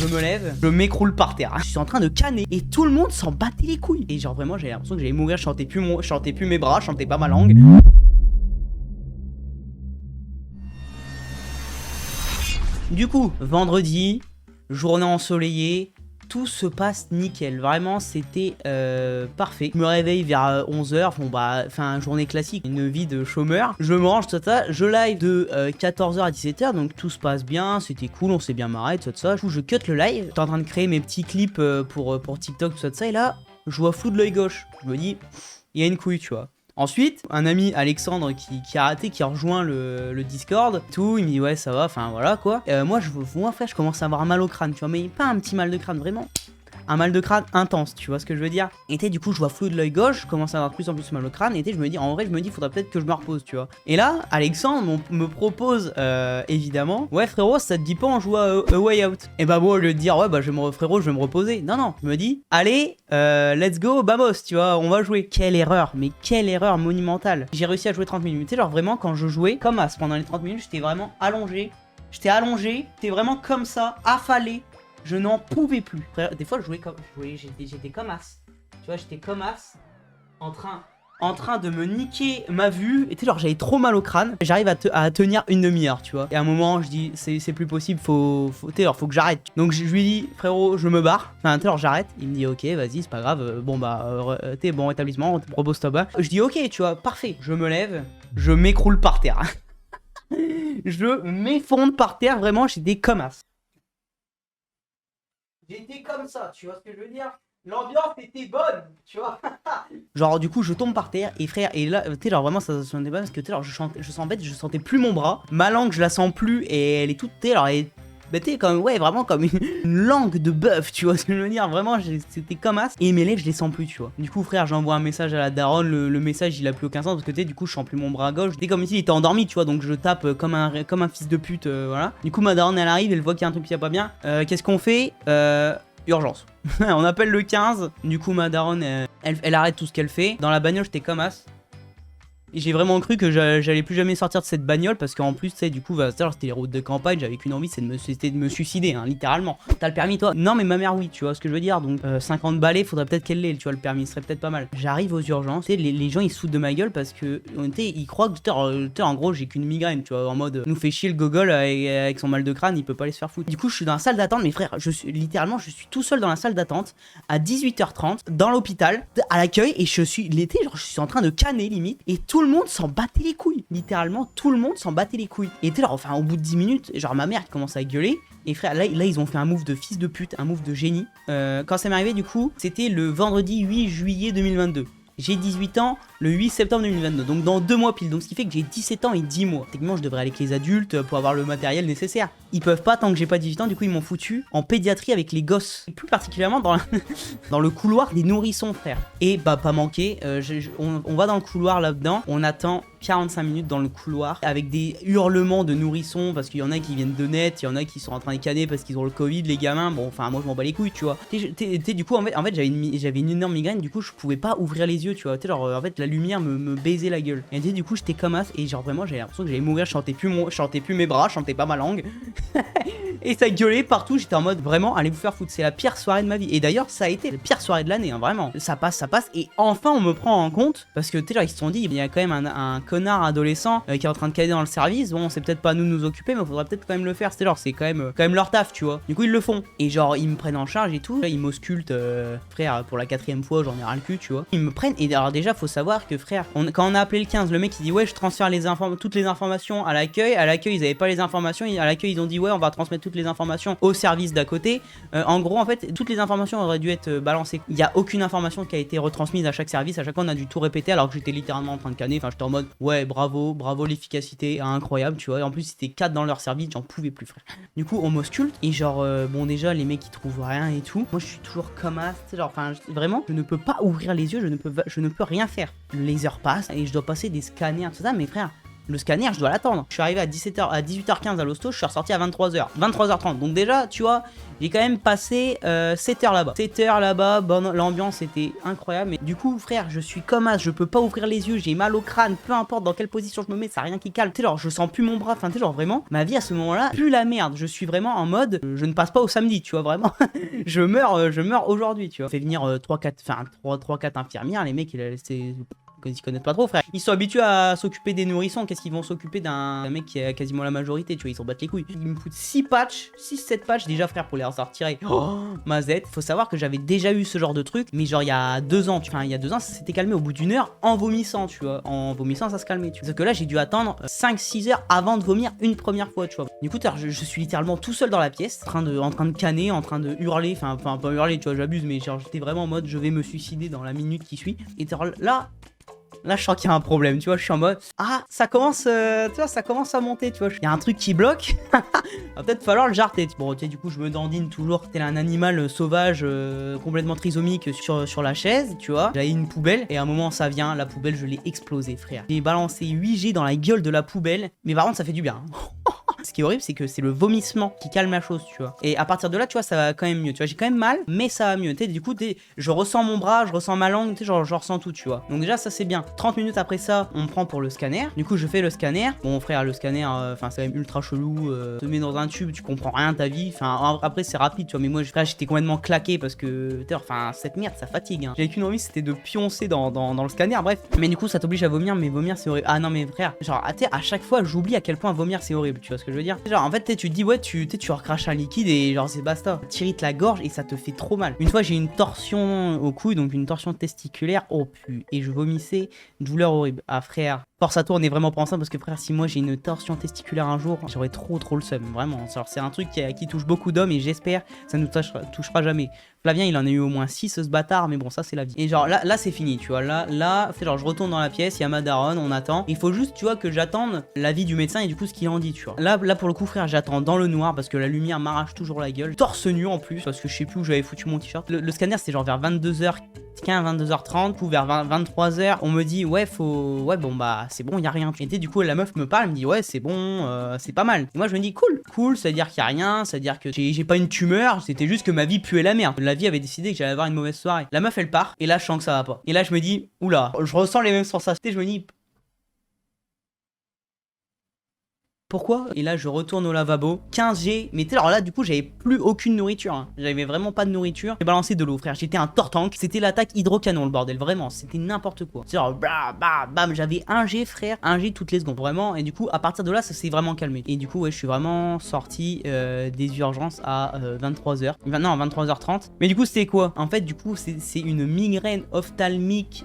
je me lève, je m'écroule par terre. Je suis en train de canner et tout le monde s'en battait les couilles. Et genre vraiment, j'avais l'impression que j'allais mourir. Je chantais plus mes bras, je chantais pas ma langue. Du coup, vendredi, journée ensoleillée, tout se passe nickel. Vraiment, c'était parfait. Je me réveille vers 11h. Bon, bah, journée classique, une vie de chômeur. Je mange, tout ça. Je live de 14h à 17h. Donc, tout se passe bien. C'était cool. On s'est bien marré, tout ça. Du coup, je cut le live. J'étais en train de créer mes petits clips pour TikTok, tout ça. Et là, je vois flou de l'œil gauche. Je me dis, il y a une couille, tu vois. Ensuite, un ami Alexandre qui a raté, qui a rejoint le Discord, tout, il me dit ouais ça va, enfin voilà quoi. Moi frère, je commence à avoir un mal au crâne, tu vois, mais pas un petit mal de crâne, vraiment. Un mal de crâne intense, tu vois ce que je veux dire. Et du coup je vois flou de l'œil gauche, je commence à avoir de plus en plus mal au crâne, et je me dis, en vrai je me dis, faudrait peut-être que je me repose, tu vois. Et là, Alexandre me propose, évidemment, ouais frérot, ça te dit pas on joue à A Way Out. Et bah bon, au lieu de dire, ouais bah frérot, je vais me reposer. Non, je me dis, allez, let's go, vamos, tu vois, on va jouer. Quelle erreur, mais quelle erreur monumentale. J'ai réussi à jouer 30 minutes. Tu sais, genre vraiment, quand je jouais, comme as, pendant les 30 minutes, j'étais vraiment allongé. J'étais vraiment comme ça, affalé. Je n'en pouvais plus. Frère, des fois, j'étais comme as. Tu vois, j'étais comme as, en train de me niquer ma vue. Et tu sais, genre, j'avais trop mal au crâne. J'arrive à tenir une demi-heure, tu vois. Et à un moment, je dis, c'est plus possible, faut que j'arrête. Donc, je lui dis, frérot, je me barre. Enfin, tu sais, genre, j'arrête. Il me dit, ok, vas-y, c'est pas grave. Bon, bah, t'es bon rétablissement, repose-toi bas. Je dis, ok, tu vois, parfait. Je me lève, je m'écroule par terre. Je m'effondre par terre, vraiment, j'étais comme as. J'étais comme ça, tu vois ce que je veux dire? L'ambiance était bonne, tu vois. Genre du coup je tombe par terre et frère, et là tu sais genre vraiment ça se sentait pas parce que tu sais genre je sens bête, je sentais plus mon bras, ma langue je la sens plus et elle est toute, tu sais, alors elle est, bah t'es comme, ouais vraiment comme une langue de bœuf, tu vois ce que je veux dire, vraiment c'était comme as, et mes lèvres je les sens plus, tu vois. Du coup frère, j'envoie un message à la daronne, le message il a plus aucun sens parce que tu sais du coup je sens plus mon bras gauche, c'était comme s'il était endormi, tu vois, donc je tape comme un fils de pute, voilà. Du coup ma daronne elle arrive, elle voit qu'il y a un truc qui va pas bien, qu'est-ce qu'on fait? Urgence. On appelle le 15. Du coup, ma daronne, elle arrête tout ce qu'elle fait. Dans la bagnole, j'étais comme as. Et j'ai vraiment cru que j'allais plus jamais sortir de cette bagnole parce qu'en plus, tu sais, du coup, c'était les routes de campagne. J'avais qu'une envie, c'était de me suicider, hein, littéralement. T'as le permis, toi? Non, mais ma mère, oui, tu vois ce que je veux dire. Donc, 50 balais, faudrait peut-être qu'elle l'ait, tu vois, le permis, ce serait peut-être pas mal. J'arrive aux urgences. Tu sais, les gens, ils se foutent de ma gueule parce que, ils croient que, en gros, j'ai qu'une migraine, tu vois, en mode, nous fait chier le gogol avec son mal de crâne, il peut pas aller se faire foutre. Du coup, je suis dans la salle d'attente, mes frères, littéralement, je suis tout seul dans la salle d'attente à 18h30 dans l'hôpital, à l'accueil, et je suis en train de canner limite, et tout le monde s'en battait les couilles. Littéralement, tout le monde s'en battait les couilles. Et tu sais, enfin, au bout de 10 minutes, genre ma mère qui commence à gueuler. Et frère, là, ils ont fait un move de fils de pute, un move de génie. Quand ça m'est arrivé, du coup, c'était le vendredi 8 juillet 2022. J'ai 18 ans le 8 septembre 2022, donc dans 2 mois pile, donc ce qui fait que j'ai 17 ans et 10 mois. Techniquement, je devrais aller avec les adultes pour avoir le matériel nécessaire. Ils peuvent pas tant que j'ai pas 18 ans, du coup ils m'ont foutu en pédiatrie avec les gosses. Et plus particulièrement dans le couloir des nourrissons, frère. Et bah pas manqué, on va dans le couloir là-dedans, on attend 45 minutes dans le couloir avec des hurlements de nourrissons parce qu'il y en a qui viennent de naître, il y en a qui sont en train de canner parce qu'ils ont le Covid, les gamins. Bon, enfin moi je m'en bats les couilles, tu vois. Du coup en fait j'avais une énorme migraine, du coup je pouvais pas ouvrir les yeux, tu vois. Genre en fait la lumière me baisait la gueule. Et du coup j'étais comme as et genre vraiment j'avais l'impression que j'allais mourir, je chantais plus mes bras, je chantais pas ma langue. Et ça gueulait partout, j'étais en mode vraiment allez vous faire foutre, c'est la pire soirée de ma vie. Et d'ailleurs ça a été la pire soirée de l'année, hein, vraiment. Ça passe et enfin on me prend en compte parce que tu sais genre ils se sont dit il y a quand même un connard adolescent qui est en train de caler dans le service, bon c'est peut-être pas à nous de nous occuper mais faudrait peut-être quand même le faire, c'était genre c'est quand même leur taf, tu vois. Du coup ils le font et genre ils me prennent en charge et tout, ils m'auscultent frère pour la 4ème fois, j'en ai ras le cul, tu vois. Ils me prennent et alors déjà faut savoir que frère, quand on a appelé le 15, le mec il dit ouais je transfère toutes les informations à l'accueil ils avaient pas les informations, à l'accueil ils ont dit ouais on va transmettre toutes les informations au service d'à côté. En gros en fait toutes les informations auraient dû être balancées, il y a aucune information qui a été retransmise à chaque service, à chaque fois on a dû tout répéter alors que j'étais littéralement en train de canner, enfin j'étais en mode ouais bravo l'efficacité, incroyable, tu vois. Et en plus c'était 4 dans leur service, j'en pouvais plus frère. Du coup on m'ausculte et genre bon déjà les mecs ils trouvent rien et tout, moi je suis toujours comme as, genre enfin vraiment je ne peux pas ouvrir les yeux, je ne peux rien faire. Le laser passe et je dois passer des scanners tout ça, mais frère le scanner, je dois l'attendre. Je suis arrivé à 18h15 à l'hosto, je suis ressorti à 23h. 23h30. Donc déjà, tu vois, j'ai quand même passé 7 heures là-bas. 7 heures là-bas, bon, l'ambiance était incroyable. Mais du coup, frère, je suis comme as, je peux pas ouvrir les yeux, j'ai mal au crâne, peu importe dans quelle position je me mets, ça a rien qui calme. Tu sais, genre, je sens plus mon bras, enfin, tu sais, genre, vraiment, ma vie à ce moment-là, plus la merde. Je suis vraiment en mode, je ne passe pas au samedi, tu vois, vraiment. je meurs aujourd'hui, tu vois. Fait venir 3-4 infirmières, les mecs, ils connaissent pas trop, frère. Ils sont habitués à s'occuper des nourrissons. Qu'est-ce qu'ils vont s'occuper d'un mec qui a quasiment la majorité, tu vois, ils s'en battent les couilles. Ils me foutent 6 patchs, 6-7 patchs déjà, frère, pour les ressortir. Oh, ma Z. Faut savoir que j'avais déjà eu ce genre de truc, mais genre il y a 2 ans, enfin il y a 2 ans, ça s'était calmé au bout d'une heure en vomissant, tu vois. En vomissant, ça se calmait, tu vois. Parce que là, j'ai dû attendre 5-6 heures avant de vomir une première fois, tu vois. Du coup, je suis littéralement tout seul dans la pièce, en train de canner, en train de hurler, enfin pas hurler, tu vois, j'abuse, mais genre j'étais vraiment en mode je vais me suicider dans la minute qui suit. Et là, je sens qu'il y a un problème, tu vois, je suis en mode ah, ça commence, tu vois, ça commence à monter, tu vois. Il y a un truc qui bloque. Va peut-être falloir le jarter. Bon, tu sais, du coup, je me dandine toujours tel un animal sauvage complètement trisomique sur la chaise, tu vois. J'avais une poubelle et à un moment, ça vient, la poubelle, je l'ai explosée, frère. J'ai balancé 8G dans la gueule de la poubelle, mais par contre, ça fait du bien. Ce qui est horrible, c'est que c'est le vomissement qui calme la chose, tu vois. Et à partir de là, tu vois, ça va quand même mieux. Tu vois, j'ai quand même mal, mais ça va mieux. Tu sais, du coup, je ressens mon bras, je ressens ma langue, tu sais, genre, je ressens tout, tu vois. Donc déjà, ça c'est bien. 30 minutes après ça, on me prend pour le scanner. Du coup, je fais le scanner. Bon, frère, le scanner, enfin, c'est quand même ultra chelou. Te met dans un tube, tu comprends rien de ta vie. Enfin, après, c'est rapide, tu vois. Mais moi, frère, j'étais complètement claqué parce que, enfin, cette merde, ça fatigue. Hein. J'avais qu'une envie, c'était de pioncer dans le scanner. Bref. Mais du coup, ça t'oblige à vomir, mais vomir, c'est horrible. Ah non, mais frère, genre, à chaque fois, j'oublie à quel point vomir, c'est horrible. Tu vois ce que je veux dire? Genre, en fait, tu te dis, ouais, tu recraches un liquide et genre, c'est basta. T'irrites la gorge et ça te fait trop mal. Une fois, j'ai eu une torsion au cou, donc une torsion testiculaire. Oh pu. Et je vomissais. Douleur horrible. Ah, frère. Force à toi, on est vraiment pas ensemble parce que frère, si moi j'ai une torsion testiculaire un jour, j'aurais trop le seum, vraiment. C'est un truc qui touche beaucoup d'hommes et j'espère ça nous touchera jamais. Flavien, il en a eu au moins 6 ce bâtard, mais bon, ça c'est la vie. Et genre là c'est fini, tu vois. Là, c'est genre je retourne dans la pièce, il y a ma daronne, on attend. Il faut juste, tu vois, que j'attende l'avis du médecin et du coup ce qu'il en dit, tu vois. Là pour le coup, frère, j'attends dans le noir parce que la lumière m'arrache toujours la gueule. Torse nu en plus parce que je sais plus où j'avais foutu mon t-shirt. Le scanner, c'est genre vers 22h15, 22h30, ou vers 23h, on me dit ouais bon bah c'est bon, y a rien. Et du coup la meuf me parle, elle me dit ouais c'est bon, c'est pas mal. Et moi je me dis cool, ça veut dire qu'il y a rien, ça veut dire que j'ai pas une tumeur, c'était juste que ma vie puait la merde. La vie avait décidé que j'allais avoir une mauvaise soirée. La meuf elle part, et là je sens que ça va pas. Et là je me dis oula, je ressens les mêmes sensations, je me dis pourquoi? Et là je retourne au lavabo, 15G, mais tu sais alors là du coup j'avais plus aucune nourriture, hein. J'avais vraiment pas de nourriture, j'ai balancé de l'eau frère, j'étais un tortank, c'était l'attaque hydrocanon le bordel, vraiment, c'était n'importe quoi. C'est genre bam, j'avais 1G frère, 1G toutes les secondes, vraiment, et du coup à partir de là ça s'est vraiment calmé. Et du coup ouais je suis vraiment sorti des urgences à 23h, non 23h30, mais du coup c'était quoi? En fait du coup c'est une migraine ophtalmique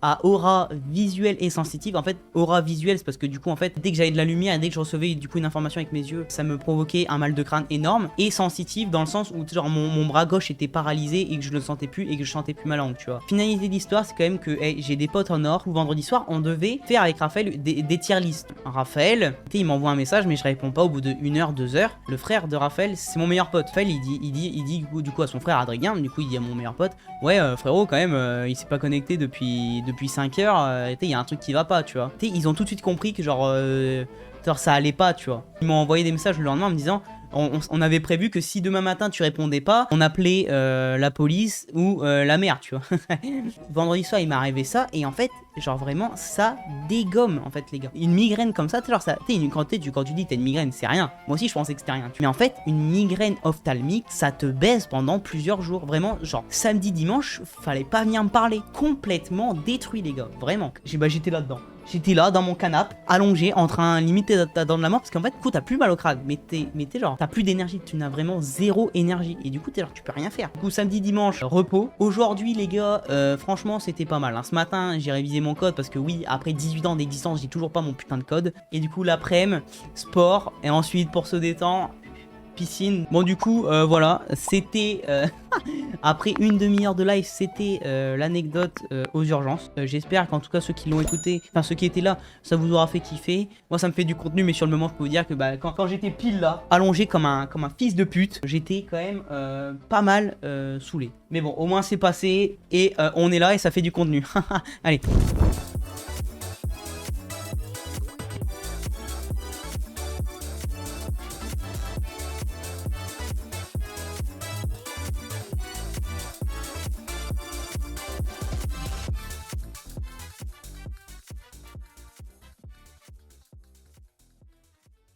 à aura visuelle et sensitive. En fait aura visuelle c'est parce que du coup en fait dès que j'avais de la lumière et dès que je recevais du coup une information avec mes yeux, ça me provoquait un mal de crâne énorme, et sensitive dans le sens où genre mon bras gauche était paralysé et que je le sentais plus et que je sentais plus ma langue, tu vois. Finalité de l'histoire, c'est quand même que hey, j'ai des potes en or où vendredi soir on devait faire avec Raphaël des tier lists. Raphaël, il m'envoie un message mais je réponds pas au bout de 1 heure, 2 heures. Le frère de Raphaël, c'est mon meilleur pote. Raphaël il dit du coup à son frère Adrien, du coup il dit à mon meilleur pote ouais frérot quand même il s'est pas connecté depuis 5 heures, il y a un truc qui va pas, tu vois. Ils ont tout de suite compris que genre ça allait pas, tu vois. Ils m'ont envoyé des messages le lendemain en me disant on avait prévu que si demain matin tu répondais pas, on appelait la police ou la mère, tu vois. Vendredi soir il m'est arrivé ça et en fait genre vraiment ça dégomme en fait les gars. Une migraine comme ça, genre ça, quand tu dis t'as une migraine c'est rien. Moi aussi je pensais que c'était rien. Mais en fait une migraine ophtalmique ça te baise pendant plusieurs jours. Vraiment genre samedi dimanche fallait pas venir me parler. Complètement détruit les gars. Vraiment. J'étais là-dedans. J'étais là dans mon canapé, allongé, en train limite dans de la mort, parce qu'en fait, du coup, t'as plus mal au crâne, mais t'es genre, t'as plus d'énergie, tu n'as vraiment zéro énergie, et du coup, t'es genre, tu peux rien faire. Du coup, samedi, dimanche, repos. Aujourd'hui, les gars, franchement, c'était pas mal. Hein. Ce matin, j'ai révisé mon code, parce que oui, après 18 ans d'existence, j'ai toujours pas mon putain de code. Et du coup, l'après-midi, sport, et ensuite, pour se détendre, piscine. Bon du coup voilà, c'était après une demi-heure de live, c'était l'anecdote aux urgences. J'espère qu'en tout cas ceux qui l'ont écouté, enfin ceux qui étaient là, ça vous aura fait kiffer. Moi ça me fait du contenu, mais sur le moment je peux vous dire que bah, quand j'étais pile là, allongé comme un fils de pute, j'étais quand même pas mal saoulé. Mais bon, au moins c'est passé et on est là et ça fait du contenu. Allez.